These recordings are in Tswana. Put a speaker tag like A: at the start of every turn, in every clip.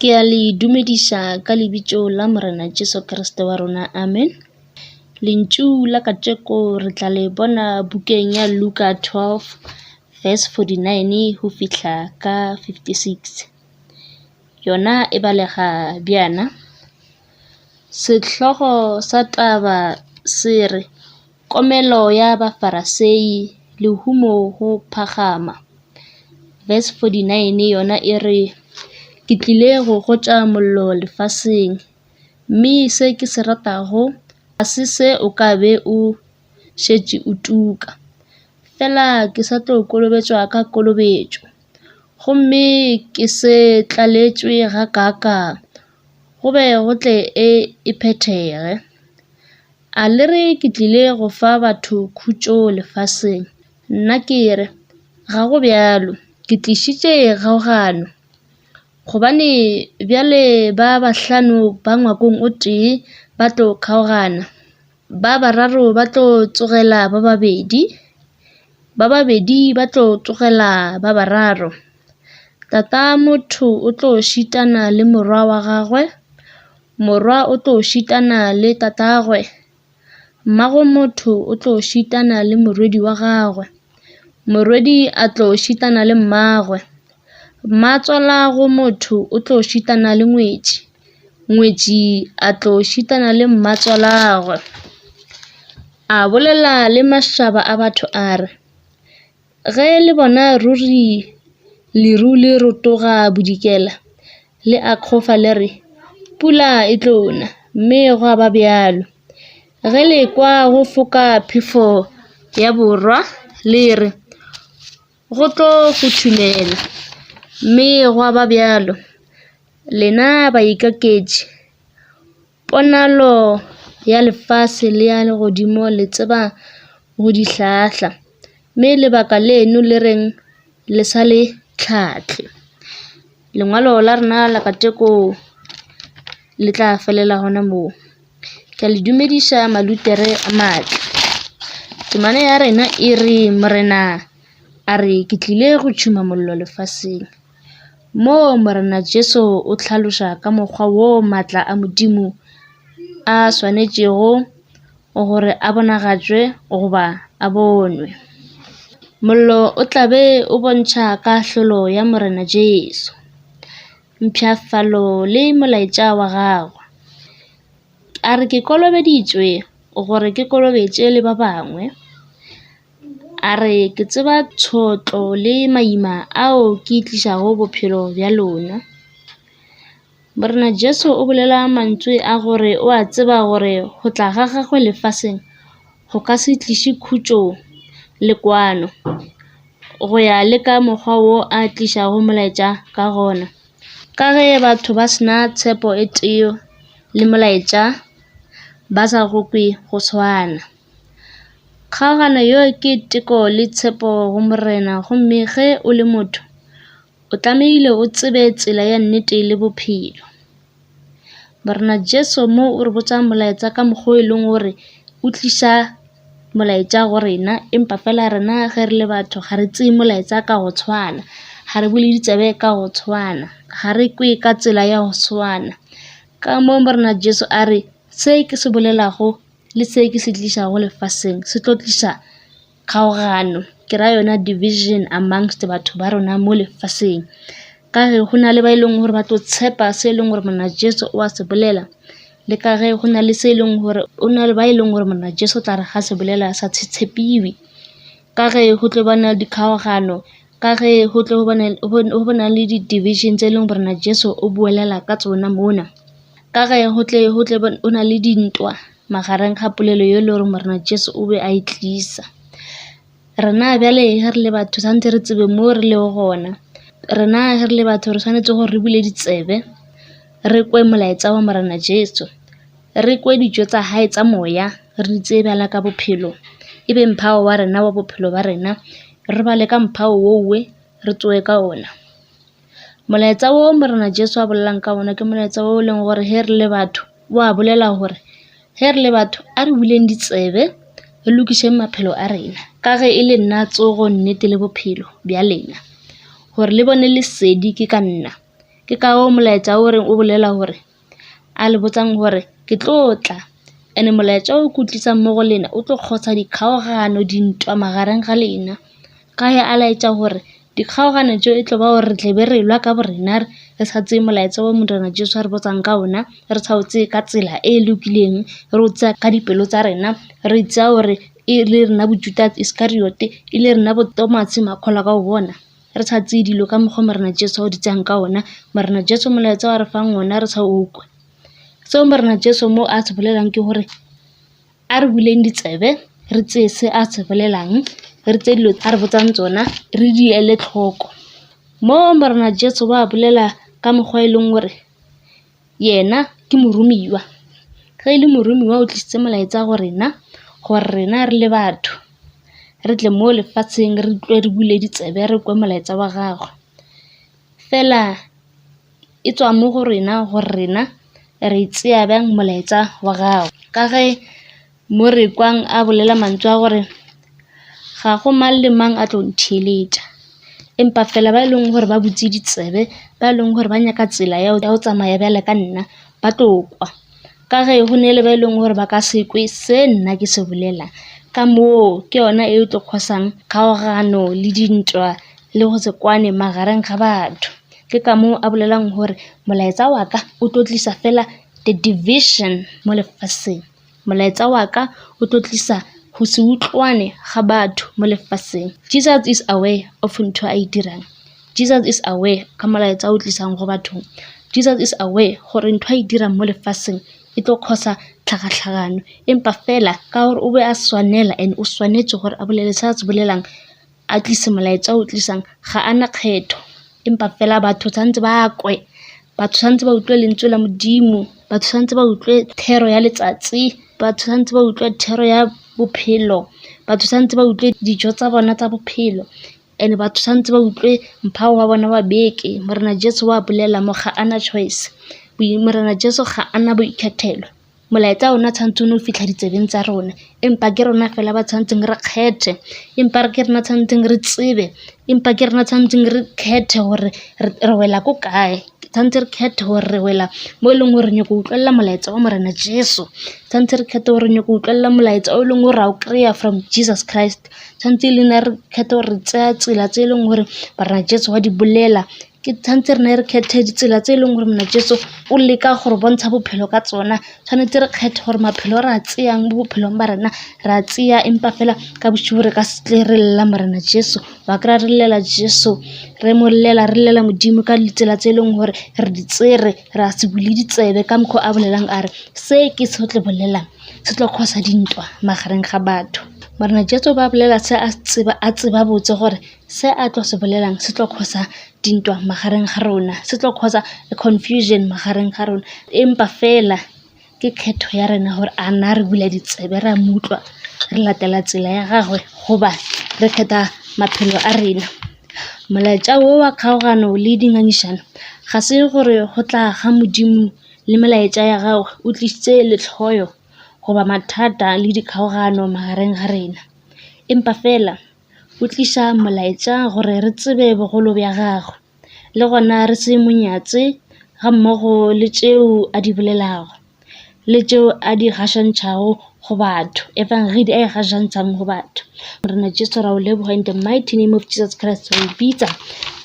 A: Ke a le dumedisa ka lebitso la Morena Jesu Kriste wa rona, amen. Lentšu la kajeko re tla le bona bukeng ya Luka 12 verse 49 ho fihla ka 56. Yona e balega bjana. Sehlogo sa taba se re komelo ya bafarasei lehumo ho phagama. Verse 49 yona e re ke tlile go gotša mollo lefaseng, mme se ke se ratago ga se se o ka be o šetše o tuka. Fela ke sa tlo kolobetšwa ka kolobetšo, gomme ke se tlaletšwe ga kaka go be go tle e phethege. A le re ke tlile go fa batho khutšo lefaseng, nna ke re ga go bjalo, ke tlišitše kgaogano. Gobane bjale ba bahlano ba ngwakong o tee ba tlo kgaogana, ba bararo ba tlo tsogela ba babedi ba tlo tsogela ba bararo. Tata motho o tlo šitana le morwa wa gagwe, morwa o tlo šitana le tatagwe, mmago motho o tlo šitana le morwedi wa gagwe, morwedi a tlo šitana le mmagwe, mmatswala go motho o tlo šitana le ngwetši, ngwetši a tlo šitana le mmatswalagwe. A bolela le mašaba a batho a re, ge le bona ruri leru le rotoga bodikela, le a kgofa le re pula e tlo na, mme go ba bjalo. Ge le kwa go foka phefo ya borwa, le re go tlo go thunela, mme go ba bjalo. Lena baikaketši, ponalo ya lefase le ya legodimo le tseba go di hlahla, mme lebaka leno le reng le sa le tlhahle. Lengwalo la rena la kajeko le tla felela gona moo. Ke a le dumediša malutere a matle. Temana ya rena e re Morena a re ke tlile go tšhuma mollo lefaseng. Mo Morena Jesu o hlaloša ka mokgwa wo maatla a Modimo a swanetšego gore a bonagatšwe goba a bonwe. Mollo o tlabe o bontšha kahlolo ya Morena Jesu, mpšhafalo le molaetša wa gagwe. A re ke kolobeditšwe gore ke kolobetše le ba bangwe. A re ke tseba tšhotlo le maima ao ke tlišago bophelo bja lona. Morena Jesu o bolela mantswe a gore o a tseba gore go tla ga gagwe lefaseng go ka se tliše khutšo le kwano, go ya le ka mokgwa wo a tlišago molaetša ka gona. Ka ge batho ba sena tshepo e tee le molaetša, ba sa go kwe go swana. Kgaogano yo ke teko le tshepo go Morena, gomme ge o le motho o tlamehile o tsebe tsela ya nnete le bophelo. Morena Jesu mo o re botša molaetša ka mokgwa e leng gore o tliša molaetša go rena, empa fela rena ge re le batho ga re tseye molaetša ka go tshwana, ga re bule ditsebe ka go tshwana, ga re kwe ka tsela ya go tshwana. Ka moo Morena Jesu a re se ke se bolelago le se ke se tlišago lefaseng se tlo tliša kgaogano, ke ra yona division amongst batho ba rona mo lefaseng. Ka ge go na le ba e leng gore ba tlo tshepa se e leng gore Morena Jesu o a se bolela, le ka ge go na le se e leng gore o na le ba e leng gore Morena Jesu tla re ga se bolela sa tshepiwe. Ka ge go tlo bana dikgaogano, ka ge go tlo go bana le di-division tse e leng Morena Jesu o boelela ka tsona mona. Ka ge go tle o na le dintwa magareng ga polelo yo le gore Morena Jesu o be a e tlisa. Rena bjale ge re le batho santse re tsebe mo re le gona. Rena ge re le batho re tshwanetse gore re bule ditsebe, re kwe molaetša wa Morena Jesu, re kwe dijo tša hae tša moya, re di tseye bjala ka bophelo, e be mphao wa rena wa bophelo ba rena, re bale ka mphao wouwe, re tsoe ka ona. Molaetša wo Morena Jesu a bolelang ka ona ke molaetša wo leng gore ge re le batho o a bolela gore ge re le batho a re buleng ditsebe, re lokišeng maphelo a rena, ka ge e le nna tsogo nnete le bophelo bja lena, gore le bone lesedi ke ka nna, ke ka o molaetsa o reng o bolela hore a le botsang hore ke tlotla ene molaetsa o kutlisa mo go lena o tlo kgotsa dikgaogano dintwa magareng ga lena ka ya a laetsa hore dikgaogano tšeo e tlo ba gore re tlebe re lwa ka borena re sa tseye molaetsa wa Morena Jesu a re botsang ka ona re sa o tseye ka tsela e lokileng re o tsaya ka dipelo tsa rena re tsaya gore e le rena bo Judas Iscariot e le rena bo Thomas makgola ka o bona re sa tseye dilo ka mokgwa Morena Jesu o di tsang ka ona Morena Jesu molaetsa wa re fang ona re sa ukwe seo Morena Jesu mo a se bolelang ke hore a re buleng ditsebe re tseye se a se bolelang re tse dilo a re botsang tsona re di ele tlhoko mo Morena Jesu ba bolela ka mokgwa e leng gore yena ke morumiwa ge ile morumiwa o tlisitse molaetsa go rena gore rena re le batho re tle mo lefatsheng re tlwe re bule ditsebe re kwe molaetsa wa gagwe fela e tswa mo go rena gore rena re tsea bjang molaetsa wa gagwe ka ge mo re kwang a bolela mantswe a gore ga go mang le mang a tlo ntheeletša empa fela ba leng gore ba butse ditsebe ba leng gore ba nyaka tsela ya o tsamaya bjale ka nna ba tlo kwa ka ge go ne le ba leng gore ba ka se kwe se nna ke se bolela ka moo ke yona e tlo kgosang kgaogano le dintwa le go se kwane magareng ga batho ke ka moo a bolelang gore molaetsa wa ka o tlo tlisa fela the division mo lefatsheng molaetsa wa ka o tlo tlisa go se utlwane ga batho mo lefatsheng Jesus is aware of ntho a e dirang Jesus is aware ka molaetsa o tlisang go bathong Jesus is aware gore ntho a e dirang mo lefatsheng e tlo kgosa tlhagatlhagano empa fela ka gore o be a swanela and o swanetse gore a bolele se a se bolelang a tlise molaetsa o tlisang ga ana kgetho empa fela batho tshwantse ba kwe batho tshwantse ba utlwe lentswe la Modimo batho tshwantse ba utlwe thero ya letsatsi batho tshwantse ba utlwe thero ya bophelo batho tshwantse ba utlwe dijo tsa bona tsa bophelo ene batho tshwantse ba utlwe mphao wa bona wa beke Morena Jesu wa bolela mo ga ana choice Morena Jesu ga ana boikgethelo molaetsa ona tshwantse no fitlha ditsebeng tsa rona empa ke rona fela ba tshwantseng re kgethe empa ke rena tshwantseng re tsebe empa ke rena tshwantseng re kgethe gore re wela ko kae tshwantse re kgethe gore re wela mo e leng gore nyako utlwelela molaetsa wa Morena Jesu tshwantse re kgethe gore nyako utlwelela molaetsa o leng gore a o kry-a from Jesus Christ tshwantse e lena re kgethe gore re tsaya tsela tse e leng gore Morena Jesu wa di bolela ke tshwantse rena re kgethe ditsela tse e leng gore Morena Jesu o leka gore bontsha bophelo ka tsona tshwanetse re kgethe gore maphelo re a tseyang mo bophelong ba rena re a tseya empa fela ka bosigo re ka se re lela Morena Jesu wa kry-a re lela Jesu re mo lela re lela Modimo ka ditsela tse e leng gore re di tsere re a se bule ditsebe ka mokgwa a bolelang a re se ke se tle bolelang se tlo kgosa dintwa magareng ga batho Morena Jesu ba bolela se a tseba botse gore se a tlo se bolelang se tlo kgosa dintwa magareng ga rona se tlo kgosa confusion magareng ga rona empa fela ke kgetho ya rena gore a na re bula ditsebe ra mutlwa re latela tsela ya gagwe goba re kgetha maphelo a rena molaetsa wo wa kgaogano le dingangišano ga se gore go tla ga Modimo le melaetsa ya gagwe o tlisitse letlhoyo goba mathata le dikgaogano magareng ga rena empa fela o tlisa molaetsa gore re tsebe bogolo bja gagwe le gona re se monyatse ga mmogo le tšeo a di bolelago le tšeo a di gašantšhago go batho evangeli a e gašantšhang go batho Morena Jesu ra o leboga in the mighty name of Jesus Christ re bitsa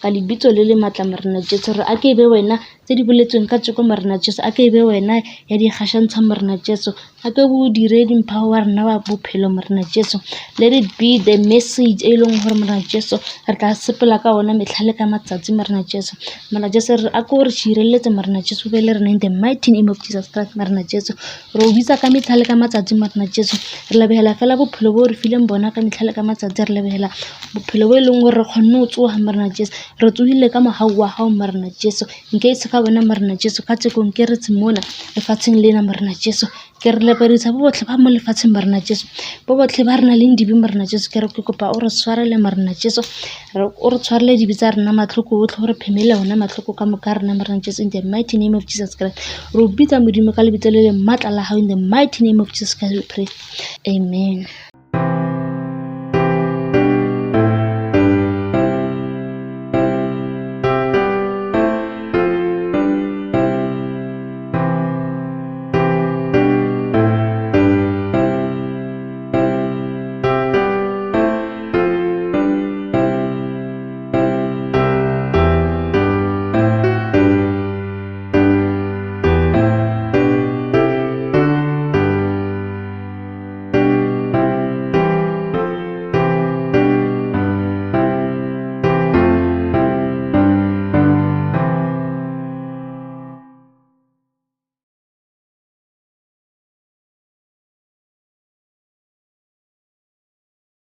A: ka lebitso le le maatla Morena Jesu re a ke be wena tse di boletsweng ka tseko Morena Jesu a ke be wena ya di gašantšha Morena Jesu a ke bo dire dimphao wa rena wa bophelo Morena Jesu let it be the message e leng gore Morena Jesu re tla sepela ka ona metlhale ka matsatsi Morena Jesu re a ko re šireletse Morena Jesu be le rena in the mighty name of Jesus Christ Morena Jesu re o bitsa ka metlhale ka matsatsi Morena Jesu re lebegela fela bophelo bo re fileng bona ka metlhale ka matsatsi re lebegela bophelo bo e leng gore re kgonne o tsoga Morena Jesu re tsogile ka mogau wa gago Morena Jesu nke e se ka bona Morena Jesu ka tsekong ke re tsemona lefatsheng lena Morena Jesu ke re lepedisa bo botlhe ba mo lefatsheng Morena Jesu bo botlhe ba rena leng dibe Morena Jesu ke re ke kopa o re tshwarele Morena Jesu o re tshwarele dibe tsa rena matlhoko otlhe gore phemele ona matlhoko ka moka rena Morena Jesu in the mighty name of Jesus Christ re o bitsa Modimo ka lebitso le le maatla la gago in the mighty name of Jesus Christ we pray amen.